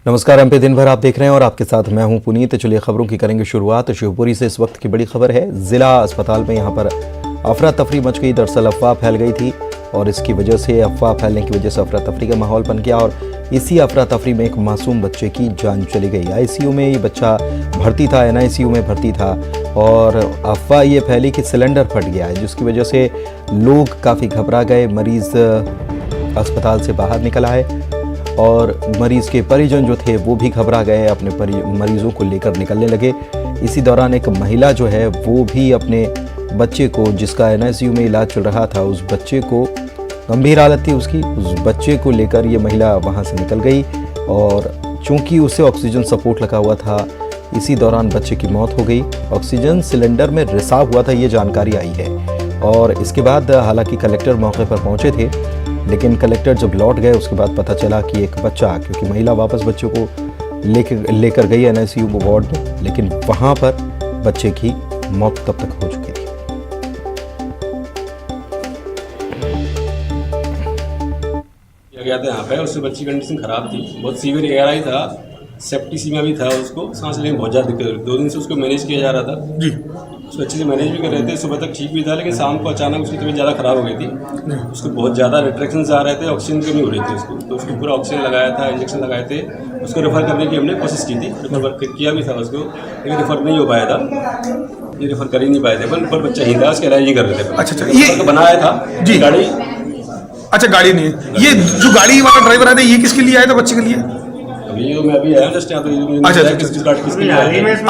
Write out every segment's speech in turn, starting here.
नमस्कार, एमपी दिन भर आप देख रहे हैं और आपके साथ मैं हूं पुनीत। चलिए खबरों की करेंगे शुरुआत। शिवपुरी से इस वक्त की बड़ी खबर है। जिला अस्पताल में यहां पर अफरा तफरी मच गई। दरअसल अफवाह फैल गई थी और इसकी वजह से अफवाह फैलने की वजह से अफरा तफरी का माहौल बन गया और इसी अफरा तफरी में एक मासूम बच्चे की जान चली गई। आईसीयू में ये बच्चा भर्ती था, एनआईसीयू में भर्ती था और अफवाह ये फैली कि सिलेंडर फट गया है, जिसकी वजह से लोग काफ़ी घबरा गए। मरीज़ अस्पताल से बाहर निकल आए और मरीज़ के परिजन जो थे वो भी घबरा गए, अपने मरीज़ों को लेकर निकलने लगे। इसी दौरान एक महिला जो है वो भी अपने बच्चे को, जिसका एनआईसीयू में इलाज चल रहा था, उस बच्चे को, गंभीर हालत थी उसकी, उस बच्चे को लेकर ये महिला वहाँ से निकल गई और चूंकि उसे ऑक्सीजन सपोर्ट लगा हुआ था, इसी दौरान बच्चे की मौत हो गई। ऑक्सीजन सिलेंडर में रिसाव हुआ था, ये जानकारी आई है। और इसके बाद हालांकि कलेक्टर मौके पर पहुँचे थे, लेकिन कलेक्टर जब लौट गए उसके बाद पता चला कि एक बच्चा, क्योंकि महिला वापस बच्चे को लेकर गई एनआईसीयू वार्ड में, लेकिन वहाँ पर बच्चे की मौत तब तक हो चुकी थी। गया था यहाँ पे, उससे बच्ची की कंडीशन खराब थी, बहुत सीवियर एआरआई था, सेप्टिसीमिया भी था, उसको सांस लेने में बहुत ज़्यादा दिक्कत हुई। 2 दिन से उसको मैनेज किया जा रहा था जी, उसको अच्छे से मैनेज भी कर रहे थे। सुबह तक ठीक भी था, लेकिन शाम को अचानक उसकी तबीयत ज़्यादा खराब हो गई थी। उसको बहुत ज़्यादा रिट्रैक्शंस आ रहे थे, ऑक्सीजन की कमी हो रही थी उसको, तो उसको पूरा ऑक्सीजन लगाया था, इंजेक्शन लगाए थे। उसको रेफर करने की हमने कोशिश की थी, रेफर किया भी था उसको, लेकिन रेफर नहीं हो पाया था, ये रेफर कर ही नहीं पाए थे। पर बच्चा ही था, उसका इलाज नहीं कर रहे थे। अच्छा, ये बनाया था जी गाड़ी। अच्छा, गाड़ी नहीं है। ये जो गाड़ी वाला ड्राइवर आया था, ये किसके लिए आया था? बच्चे के लिए? अभी तो मैं अभी आया जस्ट यहाँ, तो अच्छा,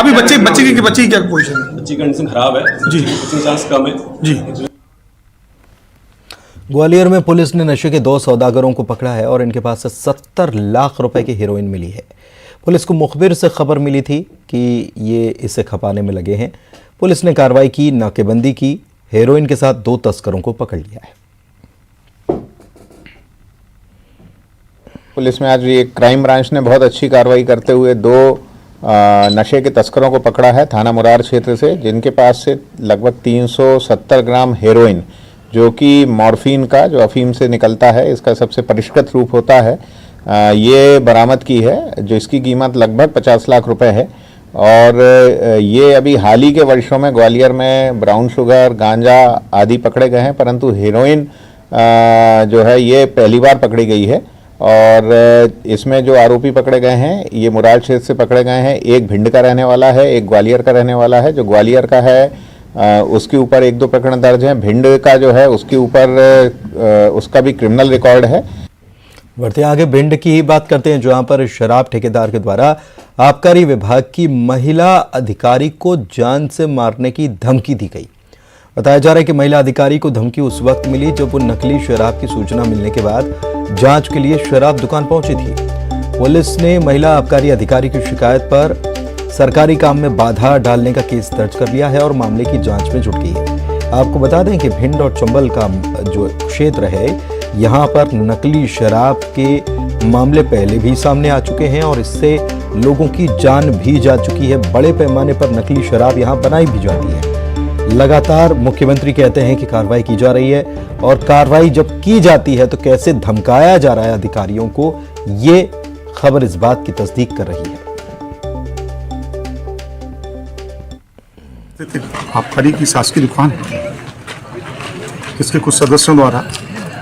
अभी बच्चे की क्या पोजीशन है? बच्ची की कंडीशन खराब है जी, चांस कम है जी। ग्वालियर में पुलिस ने नशे के 2 सौदागरों को पकड़ा है और इनके पास से 70 लाख रुपए की हेरोइन मिली है। पुलिस को मुखबिर से खबर मिली थी कि ये इसे खपाने में लगे हैं। पुलिस ने कार्रवाई की, नाकेबंदी की, हेरोइन के साथ 2 तस्करों को पकड़ लिया है। पुलिस में आज ये क्राइम ब्रांच ने बहुत अच्छी कार्रवाई करते हुए 2 नशे के तस्करों को पकड़ा है थाना मुरार क्षेत्र से, जिनके पास से लगभग 370 ग्राम हेरोइन, जो कि मॉर्फिन का, जो अफीम से निकलता है, इसका सबसे परिष्कृत रूप होता है, ये बरामद की है, जो इसकी कीमत लगभग 50 लाख रुपए है। और ये अभी हाल ही के वर्षों में ग्वालियर में ब्राउन शुगर, गांजा आदि पकड़े गए हैं, परंतु हेरोइन जो है ये पहली बार पकड़ी गई है। और इसमें जो आरोपी पकड़े गए हैं ये मुरार क्षेत्र से पकड़े गए हैं। एक भिंड का रहने वाला है, एक ग्वालियर का रहने वाला है। जो ग्वालियर का है उसके ऊपर 1-2 प्रकरण दर्ज हैं। भिंड का जो है उसके ऊपर उसका भी क्रिमिनल रिकॉर्ड है। बढ़ते आगे भिंड की ही बात करते हैं, जहां पर शराब ठेकेदार के द्वारा आबकारी विभाग की महिला अधिकारी को जान से मारने की धमकी दी गई। बताया जा रहा है कि महिला अधिकारी को धमकी उस वक्त मिली जब वो नकली शराब की सूचना मिलने के बाद जांच के लिए शराब दुकान पहुंची थी। पुलिस ने महिला आबकारी अधिकारी की शिकायत पर सरकारी काम में बाधा डालने का केस दर्ज कर लिया है और मामले की जांच में जुट गई है। आपको बता दें कि भिंड और चंबल का जो क्षेत्र है, यहाँ पर नकली शराब के मामले पहले भी सामने आ चुके हैं और इससे लोगों की जान भी जा चुकी है। बड़े पैमाने पर नकली शराब यहाँ बनाई भी जाती है। लगातार मुख्यमंत्री कहते हैं कि कार्रवाई की जा रही है और कार्रवाई जब की जाती है तो कैसे धमकाया जा रहा है अधिकारियों को, ये खबर इस बात की तस्दीक कर रही है। आबकारी की शासकीय दुकान है, इसके कुछ सदस्यों द्वारा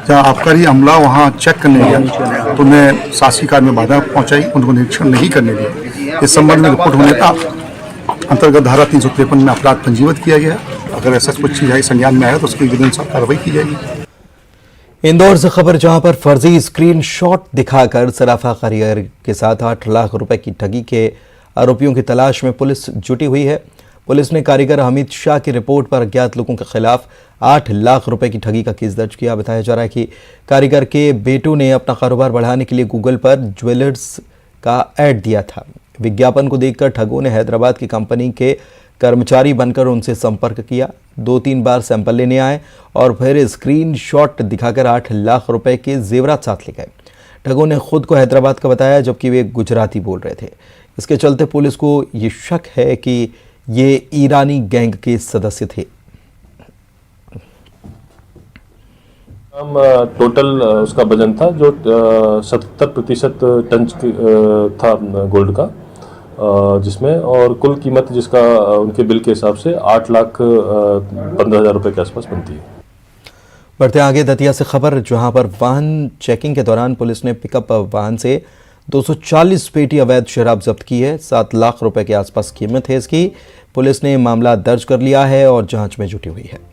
जहाँ आबकारी अमला वहाँ चेक करने गया तो उन्हें शासकीय कार्य में बाधा पहुंचाई, उनको निरीक्षण नहीं करने दिया। इस संबंध में रिपोर्ट होने का अंतर्गत धारा 353 में अपराध पंजीबद्ध किया गया। अगर ऐसा कुछ चीज संज्ञान में आया तो उसकी विधिनुसार कार्रवाई की जाएगी। इंदौर से खबर, जहां पर फर्जी स्क्रीनशॉट दिखाकर सराफा कारीगर के साथ 8 लाख रुपए की ठगी के आरोपियों की तलाश में पुलिस जुटी हुई है। पुलिस ने कारीगर हमीद शाह की रिपोर्ट पर अज्ञात लोगों के खिलाफ 8 लाख रुपए की ठगी का केस दर्ज किया। बताया जा रहा है कि कारीगर के बेटों ने अपना कारोबार बढ़ाने के लिए गूगल पर ज्वेलर्स का ऐड दिया था। विज्ञापन को देखकर ठगों ने हैदराबाद की कंपनी के कर्मचारी बनकर उनसे संपर्क किया। 2-3 बार सैंपल लेने आए और फिर स्क्रीनशॉट दिखाकर 8 लाख रुपए के जेवरात साथ ले गए। ठगों ने खुद को हैदराबाद का बताया, जबकि वे गुजराती बोल रहे थे। इसके चलते पुलिस को ये शक है कि ये ईरानी गैंग के सदस्य थे। हम टोटल उसका वजन था जो 70% टन था गोल्ड का, जिसमें और कुल कीमत जिसका उनके बिल के हिसाब से 8,15,000 रुपये के आसपास बनती है। बढ़ते आगे दतिया से खबर, जहां पर वाहन चेकिंग के दौरान पुलिस ने पिकअप वाहन से 240 पेटी अवैध शराब जब्त की है। 7 लाख रुपए के आसपास कीमत है इसकी। पुलिस ने मामला दर्ज कर लिया है और जांच में जुटी हुई है।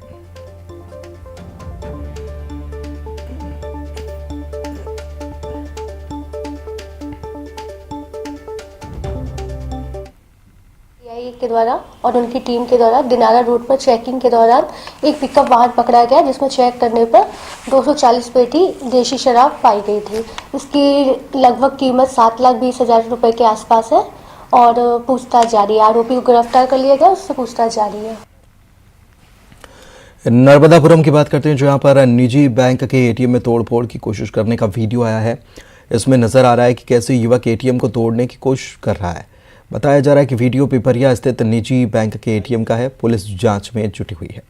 के द्वारा और उनकी टीम के द्वारा दिनारा रोड पर चेकिंग के दौरान एक पिकअप वाहन पकड़ा गया, जिसमें चेक करने पर 240 पेटी देशी शराब पाई गई थी। इसकी लगभग कीमत 7,20,000 रुपए के आसपास है और पूछताछ जारी है। आरोपी को गिरफ्तार कर लिया गया, उससे पूछताछ जारी है। नर्मदापुरम की बात करते हैं, जहां पर निजी बैंक के एटीएम में तोड़फोड़ की कोशिश करने का वीडियो आया है। इसमें नजर आ रहा है कि कैसे युवक एटीएम को तोड़ने की कोशिश कर रहा है। बताया जा रहा है कि वीडियो पिपरिया स्थित निजी बैंक के एटीएम का है। पुलिस जांच में जुटी हुई है।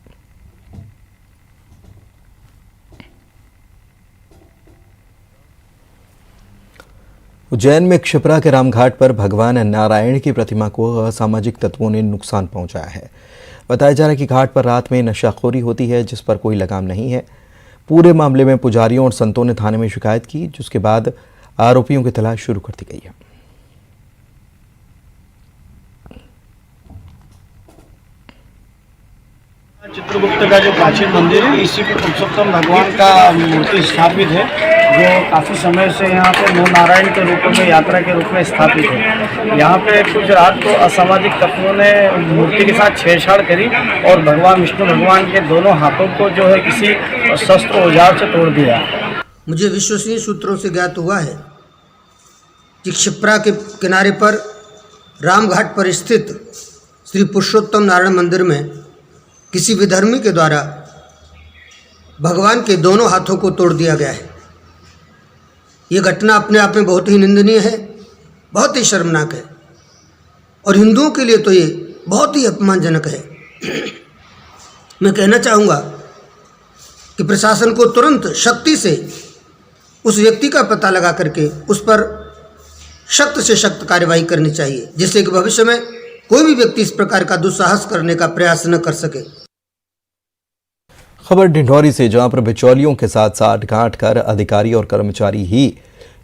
उज्जैन में क्षिप्रा के रामघाट पर भगवान नारायण की प्रतिमा को असामाजिक तत्वों ने नुकसान पहुंचाया है। बताया जा रहा है कि घाट पर रात में नशाखोरी होती है, जिस पर कोई लगाम नहीं है। पूरे मामले में पुजारियों और संतों ने थाने में शिकायत की, जिसके बाद आरोपियों की तलाश शुरू कर दी गई है। चित्रगुप्त का जो प्राचीन मंदिर है, इसी पे पुरुषोत्तम भगवान का मूर्ति स्थापित है, जो काफ़ी समय से यहाँ पे नौ नारायण के रूप में यात्रा के रूप में स्थापित है। यहाँ पे कुछ रात को असामाजिक तत्वों ने मूर्ति के साथ छेड़छाड़ करी और भगवान विष्णु भगवान के दोनों हाथों को जो है किसी शस्त्र औजार से तोड़ दिया। मुझे विश्वसनीय सूत्रों से ज्ञात हुआ है कि क्षिप्रा के किनारे पर रामघाट पर स्थित श्री पुरुषोत्तम नारायण मंदिर में किसी विधर्मी के द्वारा भगवान के दोनों हाथों को तोड़ दिया गया है। ये घटना अपने आप में बहुत ही निंदनीय है, बहुत ही शर्मनाक है और हिंदुओं के लिए तो ये बहुत ही अपमानजनक है। मैं कहना चाहूँगा कि प्रशासन को तुरंत शक्ति से उस व्यक्ति का पता लगा करके उस पर सख्त से सख्त कार्रवाई करनी चाहिए, जिससे कि भविष्य में कोई भी व्यक्ति इस प्रकार का दुस्साहस करने का प्रयास न कर सके। खबर ढिंढोरी से, जहां पर बिचौलियों के साथ साठगांठ कर अधिकारी और कर्मचारी ही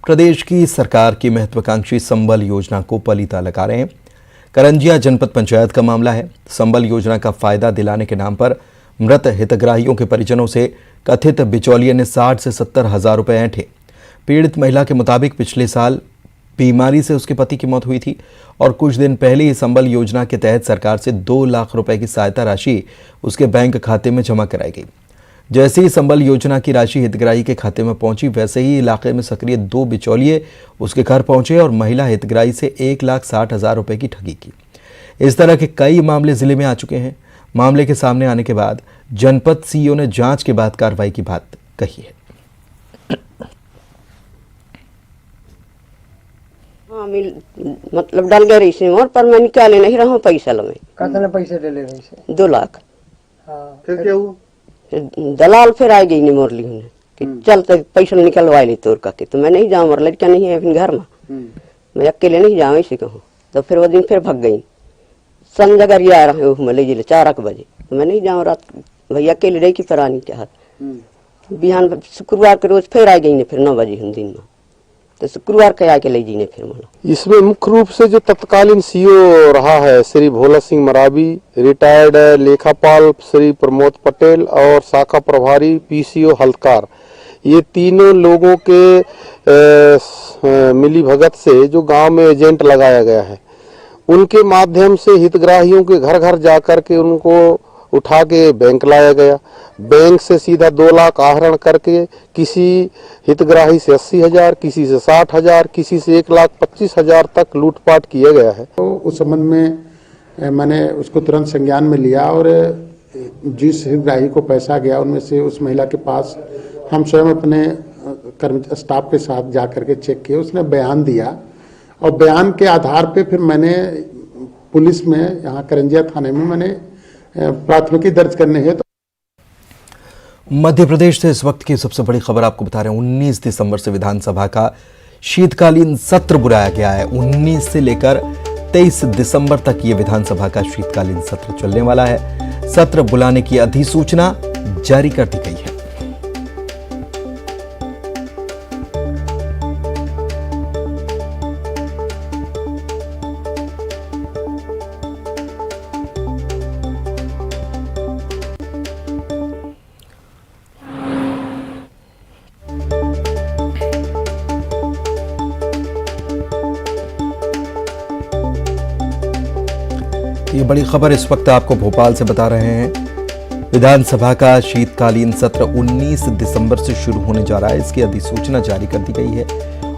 प्रदेश की सरकार की महत्वाकांक्षी संबल योजना को पलीता लगा रहे हैं। करंजिया जनपद पंचायत का मामला है। संबल योजना का फायदा दिलाने के नाम पर मृत हितग्राहियों के परिजनों से कथित बिचौलिए ने 60 से 70 हजार रुपए ऐंठे। पीड़ित महिला के मुताबिक पिछले साल बीमारी से उसके पति की मौत हुई थी और कुछ दिन पहले ही संबल योजना के तहत सरकार से 2 लाख रुपए की सहायता राशि उसके बैंक खाते में जमा कराई गई। जैसे ही संबल योजना की राशि हितग्राही के खाते में पहुंची, वैसे ही इलाके में सक्रिय 2 बिचौलिए उसके घर पहुंचे और महिला हितग्राही से 1,60,000 रुपए की ठगी की। इस तरह के कई मामले जिले में आ चुके हैं। मामले के सामने आने के बाद जनपद सीईओ ने जांच के बाद कार्रवाई की बात कही है। हाँ, मतलब डल गए रही से मोर पर मैं निकाले नहीं रहा पैसा लगे। कितने पैसे ले रही से? 2 लाख। हाँ, फिर क्या हुआ? दलाल फिर आ गई नहीं मोर ली उन्हें कि चल तो पैसा निकलवा ली तोड़ का के, तो मैं नहीं जाऊँ, मोर लड़का नहीं है अपने घर में, मैं अकेले नहीं जाऊँ ऐसे कहूँ। तो फिर वो दिन फिर भग गई। संजगर आ रहा हूँ ले जिले 4 बजे, तो मैं नहीं जाऊँ रात, भैया अकेले रही की फरानी के हाथ। बिहान शुक्रवार के रोज फिर आ गई फिर 9 बजे हम दिन में, तो शुक्रवार के आके ले जीने फिर मला। इसमें मुख्य रूप से जो तत्कालीन सीईओ रहा है श्री भोला सिंह मरावी, रिटायर्ड लेखापाल श्री प्रमोद पटेल और शाखा प्रभारी पीसीओ हल्दकार, ये तीनों लोगों के मिली भगत से जो गांव में एजेंट लगाया गया है, उनके माध्यम से हितग्राहियों के घर घर जाकर के उनको उठा के बैंक लाया गया। बैंक से सीधा 2 लाख आहरण करके किसी हितग्राही से 80,000, किसी से 60,000, किसी से 1,25,000 तक लूटपाट किया गया है। तो उस संबंध में मैंने उसको तुरंत संज्ञान में लिया और जिस हितग्राही को पैसा गया उनमें से उस महिला के पास हम स्वयं अपने स्टाफ के साथ जा करके चेक किए। उसने बयान दिया और बयान के आधार पे फिर मैंने पुलिस में यहाँ करंजिया थाने में मैंने प्राथमिकी दर्ज करने है। मध्य प्रदेश से इस वक्त की सबसे बड़ी खबर आपको बता रहे हैं। 19 दिसंबर से विधानसभा का शीतकालीन सत्र बुलाया गया है। 19 से लेकर 23 दिसंबर तक ये विधानसभा का शीतकालीन सत्र चलने वाला है। सत्र बुलाने की अधिसूचना जारी कर दी गई है। ये बड़ी खबर इस वक्त आपको भोपाल से बता रहे हैं। विधानसभा का शीतकालीन सत्र 19 दिसंबर से शुरू होने जा रहा है। इसकी अधिसूचना जारी कर दी गई है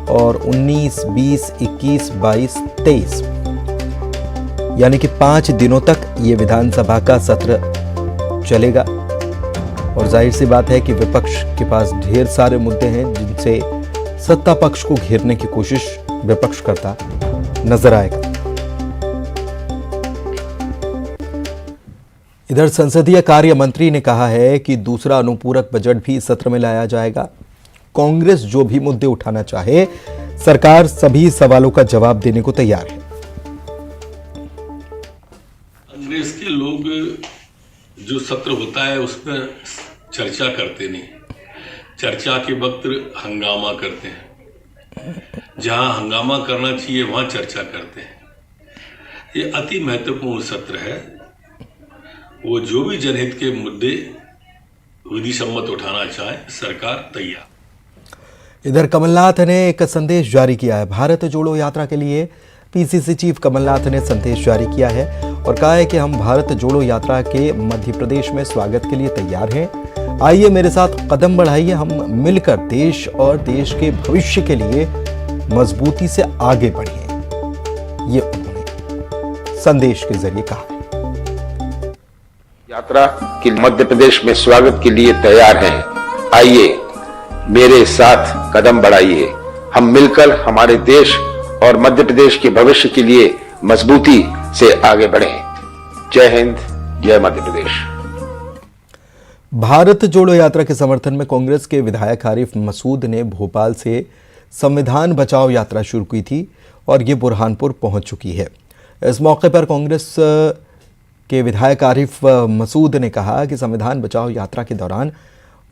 और 19, 20, 21, 22, 23 यानी कि 5 दिनों तक ये विधानसभा का सत्र चलेगा। और जाहिर सी बात है कि विपक्ष के पास ढेर सारे मुद्दे हैं जिनसे सत्ता पक्ष को घेरने की कोशिश विपक्ष करता नजर आएगा। इधर संसदीय कार्य मंत्री ने कहा है कि दूसरा अनुपूरक बजट भी सत्र में लाया जाएगा। कांग्रेस जो भी मुद्दे उठाना चाहे, सरकार सभी सवालों का जवाब देने को तैयार है। कांग्रेस के लोग जो सत्र होता है उस पर चर्चा करते नहीं, चर्चा के वक्त हंगामा करते हैं। जहां हंगामा करना चाहिए वहां चर्चा करते हैं। ये अति महत्वपूर्ण सत्र है। वो जो भी जनहित के मुद्दे विधि सम्मत उठाना चाहे, सरकार तैयार। इधर कमलनाथ ने एक संदेश जारी किया है। भारत जोड़ो यात्रा के लिए पीसीसी चीफ कमलनाथ ने संदेश जारी किया है और कहा है कि हम भारत जोड़ो यात्रा के मध्य प्रदेश में स्वागत के लिए तैयार हैं। आइए मेरे साथ कदम बढ़ाइए, हम मिलकर देश और देश के भविष्य के लिए मजबूती से आगे बढ़ें। ये उन्होंने संदेश के जरिए कहा। यात्रा के मध्य प्रदेश में स्वागत के लिए तैयार हैं। आइए मेरे साथ कदम बढ़ाइए, हम मिलकर हमारे देश और मध्य प्रदेश के भविष्य के लिए मजबूती से आगे बढ़ें। जय हिंद, जय मध्य प्रदेश। भारत जोड़ो यात्रा के समर्थन में कांग्रेस के विधायक आरिफ मसूद ने भोपाल से संविधान बचाओ यात्रा शुरू की थी और ये बुरहानपुर पहुंच चुकी है। इस मौके पर कांग्रेस के विधायक आरिफ मसूद ने कहा कि संविधान बचाओ यात्रा के दौरान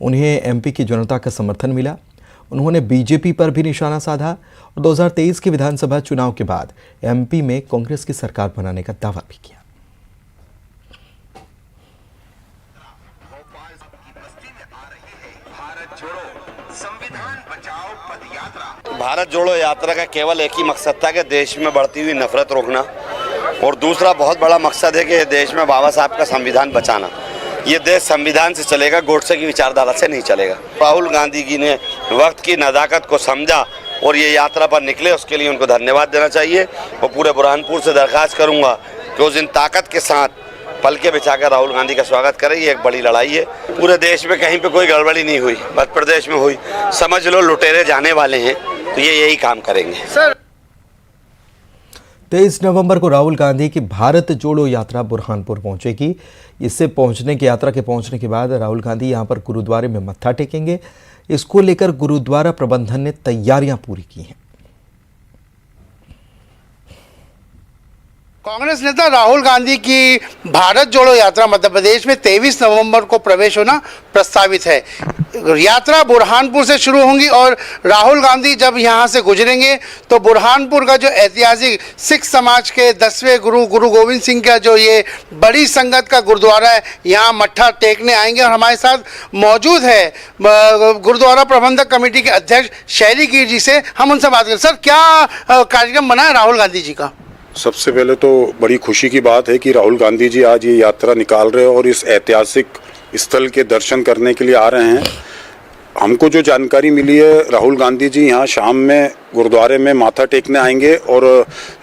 उन्हें एमपी की जनता का समर्थन मिला। उन्होंने बीजेपी पर भी निशाना साधा और 2023 के विधानसभा चुनाव के बाद एमपी में कांग्रेस की सरकार बनाने का दावा भी किया। भारत जोड़ो यात्रा का केवल एक ही मकसद था कि देश में बढ़ती हुई नफरत रोकना, और दूसरा बहुत बड़ा मकसद है कि देश में बाबा साहब का संविधान बचाना। ये देश संविधान से चलेगा, गोडसे की विचारधारा से नहीं चलेगा। राहुल गांधी जी ने वक्त की नज़ाकत को समझा और ये यात्रा पर निकले, उसके लिए उनको धन्यवाद देना चाहिए। और पूरे बुरहानपुर से दरख्वास्त करूँगा कि उस दिन ताकत के साथ पलके बिछाकर राहुल गांधी का स्वागत करें। ये एक बड़ी लड़ाई है। पूरे देश में कहीं पे कोई गड़बड़ी नहीं हुई, मध्य प्रदेश में हुई। समझ लो लुटेरे जाने वाले हैं, तो ये यही काम करेंगे। सर 23 नवंबर को राहुल गांधी की भारत जोड़ो यात्रा बुरहानपुर पहुंचेगी। इससे यात्रा के पहुंचने के बाद राहुल गांधी यहां पर गुरुद्वारे में मत्था टेकेंगे। इसको लेकर गुरुद्वारा प्रबंधन ने तैयारियां पूरी की हैं। कांग्रेस नेता राहुल गांधी की भारत जोड़ो यात्रा मध्य प्रदेश में 23 नवंबर को प्रवेश होना प्रस्तावित है। यात्रा बुरहानपुर से शुरू होंगी और राहुल गांधी जब यहां से गुजरेंगे तो बुरहानपुर का जो ऐतिहासिक सिख समाज के 10वें गुरु गोविंद सिंह का जो ये बड़ी संगत का गुरुद्वारा है, यहाँ मत्था टेकने आएंगे। और हमारे साथ मौजूद है गुरुद्वारा प्रबंधक कमेटी के अध्यक्ष शैली गिर जी से हम उनसे बात करें। सर, क्या कार्यक्रम बना है राहुल गांधी जी का? सबसे पहले तो बड़ी खुशी की बात है कि राहुल गांधी जी आज ये यात्रा निकाल रहे हैं और इस ऐतिहासिक स्थल के दर्शन करने के लिए आ रहे हैं। हमको जो जानकारी मिली है, राहुल गांधी जी यहाँ शाम में गुरुद्वारे में माथा टेकने आएंगे और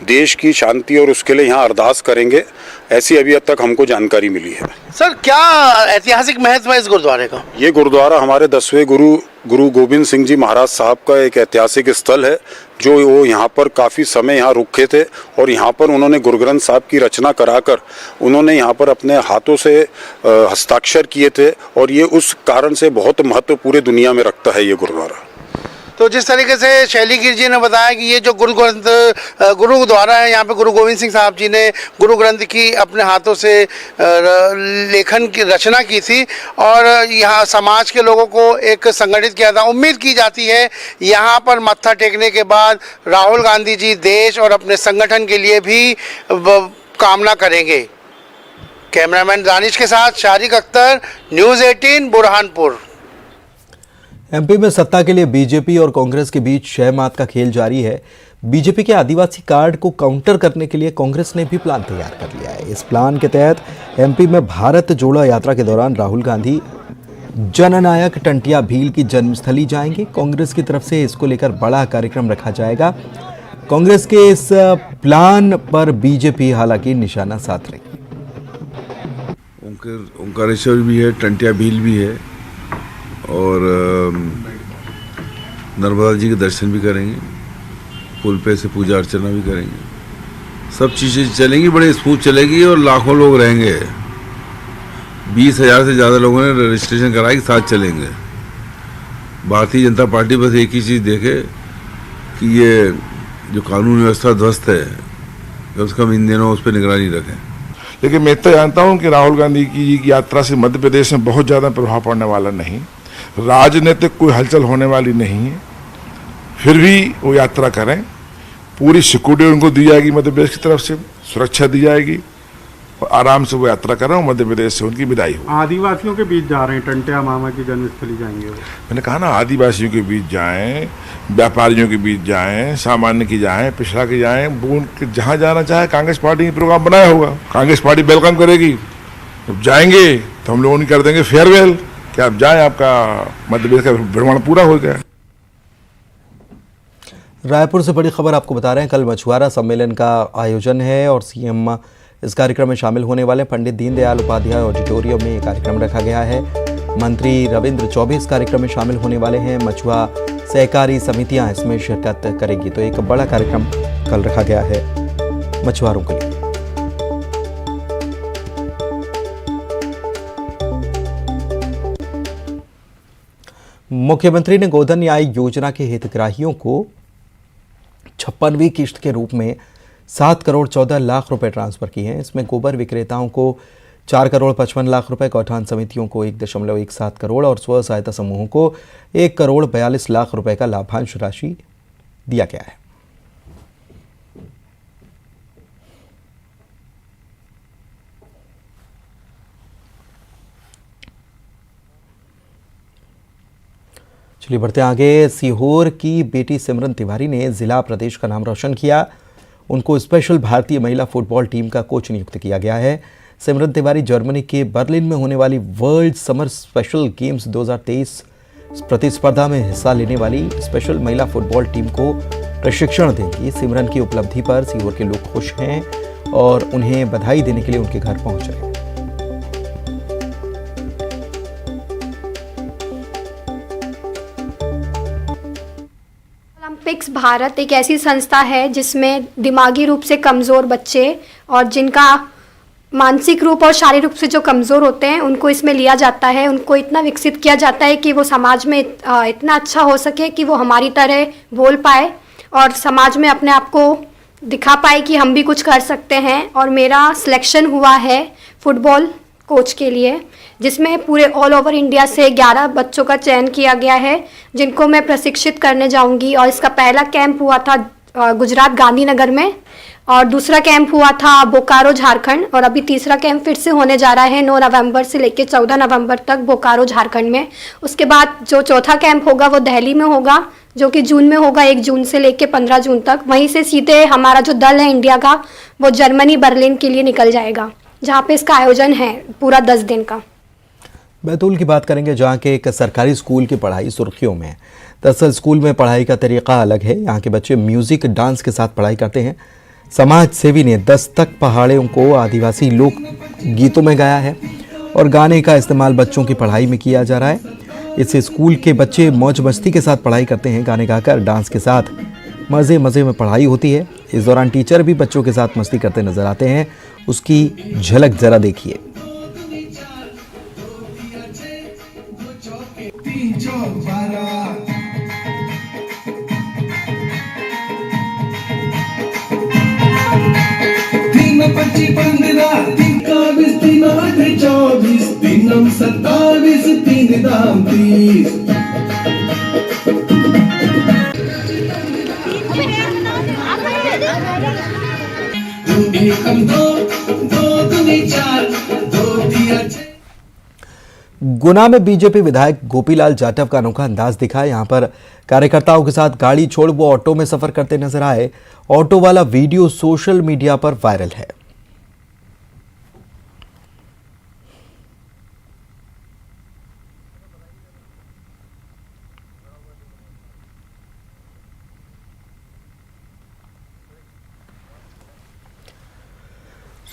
देश की शांति और उसके लिए यहाँ अरदास करेंगे। ऐसी अभी तक हमको जानकारी मिली है। सर, क्या ऐतिहासिक महत्व है इस गुरुद्वारे का? ये गुरुद्वारा हमारे 10वें गुरु गुरु गोविंद सिंह जी महाराज साहब का एक ऐतिहासिक स्थल है, जो वो यहाँ पर काफ़ी समय यहाँ रुके थे और यहाँ पर उन्होंने गुरु ग्रंथ साहब की रचना कराकर उन्होंने यहाँ पर अपने हाथों से हस्ताक्षर किए थे और ये उस कारण से बहुत महत्व पूरे दुनिया में रखता है ये गुरुद्वारा। तो जिस तरीके से शैलीगिर जी ने बताया कि ये जो गुरुद्वारा है, यहाँ पे गुरु गोविंद सिंह साहब जी ने गुरु ग्रंथ की अपने हाथों से लेखन की रचना की थी और यहाँ समाज के लोगों को एक संगठित किया था। उम्मीद की जाती है यहाँ पर मत्था टेकने के बाद राहुल गांधी जी देश और अपने संगठन के लिए भी कामना करेंगे। कैमरामैन दानिश के साथ शारिक अख्तर, न्यूज़ 18 बुरहानपुर। एमपी में सत्ता के लिए बीजेपी और कांग्रेस के बीच 6 माह का खेल जारी है। बीजेपी के आदिवासी कार्ड को काउंटर करने के लिए कांग्रेस ने भी प्लान तैयार कर लिया है। इस प्लान के तहत एमपी में भारत जोड़ो यात्रा के दौरान राहुल गांधी जननायक टंटिया भील की जन्मस्थली जाएंगे। कांग्रेस की तरफ से इसको लेकर बड़ा कार्यक्रम रखा जाएगा। कांग्रेस के इस प्लान पर बीजेपी हालांकि निशाना साध रही। ओंकारेश्वर भी है, टंटिया भील भी है और नर्मदा जी के दर्शन भी करेंगे, पुल पे से पूजा अर्चना भी करेंगे। सब चीज़ें चलेंगी, बड़े स्मूथ चलेगी और लाखों लोग रहेंगे। 20,000 से ज़्यादा लोगों ने रजिस्ट्रेशन कराया कि साथ चलेंगे। भारतीय जनता पार्टी बस एक ही चीज़ देखे कि ये जो कानून व्यवस्था ध्वस्त है, कम से कम इन दिनों उस पर निगरानी रखें। लेकिन मैं तो जानता हूँ कि राहुल गांधी की यात्रा से मध्य प्रदेश में बहुत ज़्यादा प्रभाव पड़ने वाला नहीं, राजनीतिक कोई हलचल होने वाली नहीं है। फिर भी वो यात्रा करें, पूरी सिक्योरिटी उनको दी जाएगी, मध्य प्रदेश की तरफ से सुरक्षा दी जाएगी और आराम से वो यात्रा करें और मध्य प्रदेश से उनकी विदाई हो। आदिवासियों के बीच जा रहे हैं, टंटिया मामा की जन्मस्थली जाएंगे। मैंने कहा ना, आदिवासियों के बीच जाएं, व्यापारियों के बीच जाएं, सामान्य की जाएं, पिछड़ा की जाएं, वो जहाँ जाना चाहे कांग्रेस पार्टी ने प्रोग्राम बनाया होगा, कांग्रेस पार्टी वेलकम करेगी। जब जाएंगे तो हम लोगों ने कर देंगे फेयरवेल कि आप जाएं, आपका मध्य प्रदेश का भ्रमण पूरा हो गया। रायपुर से बड़ी खबर आपको बता रहे हैं, कल मछुआरा सम्मेलन का आयोजन है और सीएम इस कार्यक्रम में शामिल होने वाले। पंडित दीनदयाल उपाध्याय ऑडिटोरियम में ये कार्यक्रम रखा गया है। मंत्री रविंद्र चौबे इस कार्यक्रम में शामिल होने वाले हैं। मछुआ सहकारी समितियां इसमें शिरकत करेगी। तो एक बड़ा कार्यक्रम कल रखा गया है मछुआरों के लिए। मुख्यमंत्री ने गोधन न्याय योजना के हितग्राहियों को 56वीं किश्त के रूप में 7 करोड़ 14 लाख रुपए ट्रांसफर किए हैं। इसमें गोबर विक्रेताओं को 4 करोड़ 55 लाख रुपए, गौठान समितियों को 1.17 करोड़ और स्व सहायता समूहों को 1 करोड़ 42 लाख रुपए का लाभांश राशि दिया गया है। चलिए बढ़ते आगे। सीहोर की बेटी सिमरन तिवारी ने जिला प्रदेश का नाम रोशन किया। उनको स्पेशल भारतीय महिला फुटबॉल टीम का कोच नियुक्त किया गया है। सिमरन तिवारी जर्मनी के बर्लिन में होने वाली वर्ल्ड समर स्पेशल गेम्स 2023 प्रतिस्पर्धा में हिस्सा लेने वाली स्पेशल महिला फुटबॉल टीम को प्रशिक्षण देंगी। सिमरन की उपलब्धि पर सीहोर के लोग खुश हैं और उन्हें बधाई देने के लिए उनके घर पहुंच रहे हैं। ओलंपिक्स भारत एक ऐसी संस्था है जिसमें दिमागी रूप से कमज़ोर बच्चे और जिनका मानसिक रूप और शारीरिक रूप से जो कमज़ोर होते हैं उनको इसमें लिया जाता है। उनको इतना विकसित किया जाता है कि वो समाज में इतना अच्छा हो सके कि वो हमारी तरह बोल पाए और समाज में अपने आप को दिखा पाए कि हम भी कुछ कर सकते हैं। और मेरा सिलेक्शन हुआ है फुटबॉल कोच के लिए, जिसमें पूरे ऑल ओवर इंडिया से 11 बच्चों का चयन किया गया है जिनको मैं प्रशिक्षित करने जाऊंगी। और इसका पहला कैंप हुआ था गुजरात गांधीनगर में और दूसरा कैंप हुआ था बोकारो झारखंड और अभी तीसरा कैंप फिर से होने जा रहा है 9 नवंबर से लेकर 14 नवंबर तक बोकारो झारखंड में। उसके बाद जो चौथा कैंप होगा वो दिल्ली में होगा जो कि जून में होगा, 1 जून से लेकर 15 जून तक। वहीं से सीधे हमारा जो दल है इंडिया का वो जर्मनी बर्लिन के लिए निकल जाएगा, जहाँ पे इसका आयोजन है पूरा 10 दिन का। बैतूल की बात करेंगे, जहाँ के एक सरकारी स्कूल की पढ़ाई सुर्खियों में है। दरअसल स्कूल में पढ़ाई का तरीका अलग है। यहाँ के बच्चे म्यूजिक डांस के साथ पढ़ाई करते हैं। समाज सेवी ने दस्तक पहाड़ियों को आदिवासी लोक गीतों में गाया है और गाने का इस्तेमाल बच्चों की पढ़ाई में किया जा रहा है। इस स्कूल के बच्चे मौज मस्ती के साथ पढ़ाई करते हैं। गाने गाकर डांस के साथ मज़े मज़े में पढ़ाई होती है। इस दौरान टीचर भी बच्चों के साथ मस्ती करते नजर आते हैं। उसकी झलक जरा देखिए। गुना में बीजेपी विधायक गोपीलाल जाटव का अनोखा अंदाज दिखा। यहां पर कार्यकर्ताओं के साथ गाड़ी छोड़ वो ऑटो में सफर करते नजर आए। ऑटो वाला वीडियो सोशल मीडिया पर वायरल है।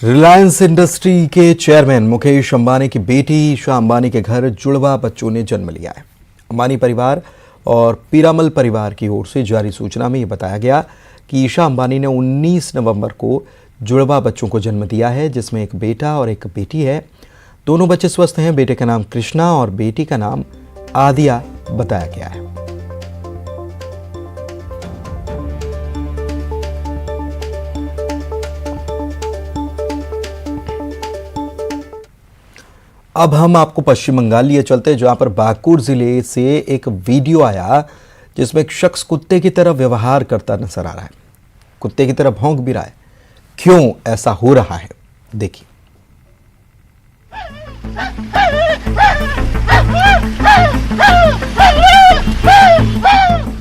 रिलायंस इंडस्ट्री के चेयरमैन मुकेश अंबानी की बेटी ईशा अंबानी के घर जुड़वा बच्चों ने जन्म लिया है। अंबानी परिवार और पीरामल परिवार की ओर से जारी सूचना में यह बताया गया कि ईशा अंबानी ने 19 नवंबर को जुड़वा बच्चों को जन्म दिया है, जिसमें एक बेटा और एक बेटी है। दोनों बच्चे स्वस्थ हैं। बेटे का नाम कृष्णा और बेटी का नाम आदिया बताया गया है। अब हम आपको पश्चिम बंगाल लिए चलते हैं, जहां पर बांकुर जिले से एक वीडियो आया जिसमें एक शख्स कुत्ते की तरह व्यवहार करता नजर आ रहा है। कुत्ते की तरह भौंक भी रहा है। क्यों ऐसा हो रहा है, देखिए।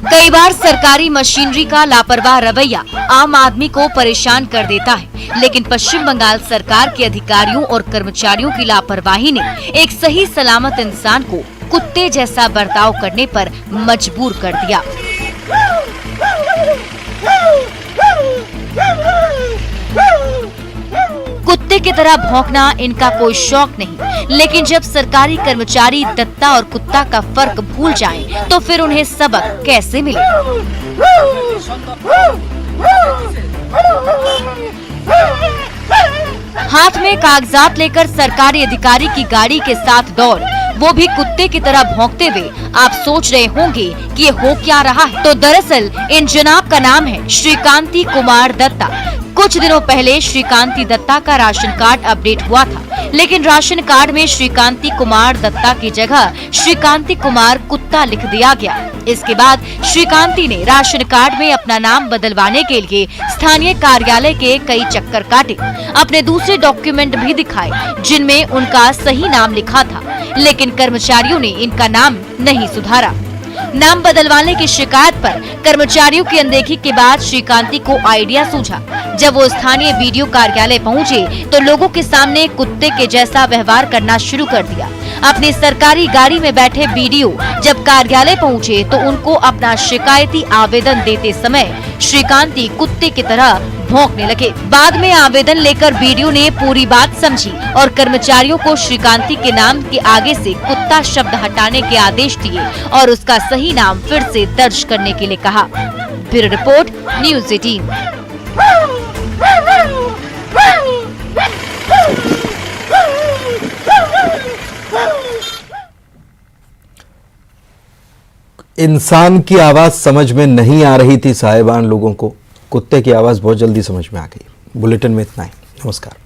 कई बार सरकारी मशीनरी का लापरवाह रवैया आम आदमी को परेशान कर देता है, लेकिन पश्चिम बंगाल सरकार के अधिकारियों और कर्मचारियों की लापरवाही ने एक सही सलामत इंसान को कुत्ते जैसा बर्ताव करने पर मजबूर कर दिया। कुत्ते की तरह भौंकना इनका कोई शौक नहीं, लेकिन जब सरकारी कर्मचारी दत्ता और कुत्ता का फर्क भूल जाएं, तो फिर उन्हें सबक कैसे मिले। हाथ में कागजात लेकर सरकारी अधिकारी की गाड़ी के साथ दौड़, वो भी कुत्ते की तरह भौंकते हुए। आप सोच रहे होंगे कि ये हो क्या रहा है, तो दरअसल इन जनाब का नाम है श्रीकांति कुमार दत्ता। कुछ दिनों पहले श्रीकांति दत्ता का राशन कार्ड अपडेट हुआ था, लेकिन राशन कार्ड में श्रीकांति कुमार दत्ता की जगह श्रीकांति कुमार कुत्ता लिख दिया गया। इसके बाद श्रीकांति ने राशन कार्ड में अपना नाम बदलवाने के लिए स्थानीय कार्यालय के कई चक्कर काटे, अपने दूसरे डॉक्यूमेंट भी दिखाए जिनमें उनका सही नाम लिखा था, लेकिन कर्मचारियों ने इनका नाम नहीं सुधारा। नाम बदलवाने की शिकायत पर कर्मचारियों की अनदेखी के बाद श्रीकांति को आइडिया सूझा। जब वो स्थानीय वीडियो कार्यालय पहुंचे तो लोगों के सामने कुत्ते के जैसा व्यवहार करना शुरू कर दिया। अपनी सरकारी गाड़ी में बैठे बीडीओ जब कार्यालय पहुंचे तो उनको अपना शिकायती आवेदन देते समय श्रीकांति कुत्ते की तरह भौंकने लगे। बाद में आवेदन लेकर बीडीओ ने पूरी बात समझी और कर्मचारियों को श्रीकांति के नाम के आगे से कुत्ता शब्द हटाने के आदेश दिए और उसका सही नाम फिर से दर्ज करने के लिए कहा। Bureau report, news 18। इंसान की आवाज समझ में नहीं आ रही थी साहिबान लोगों को, कुत्ते की आवाज बहुत जल्दी समझ में आ गई। बुलेटिन में इतना ही। नमस्कार।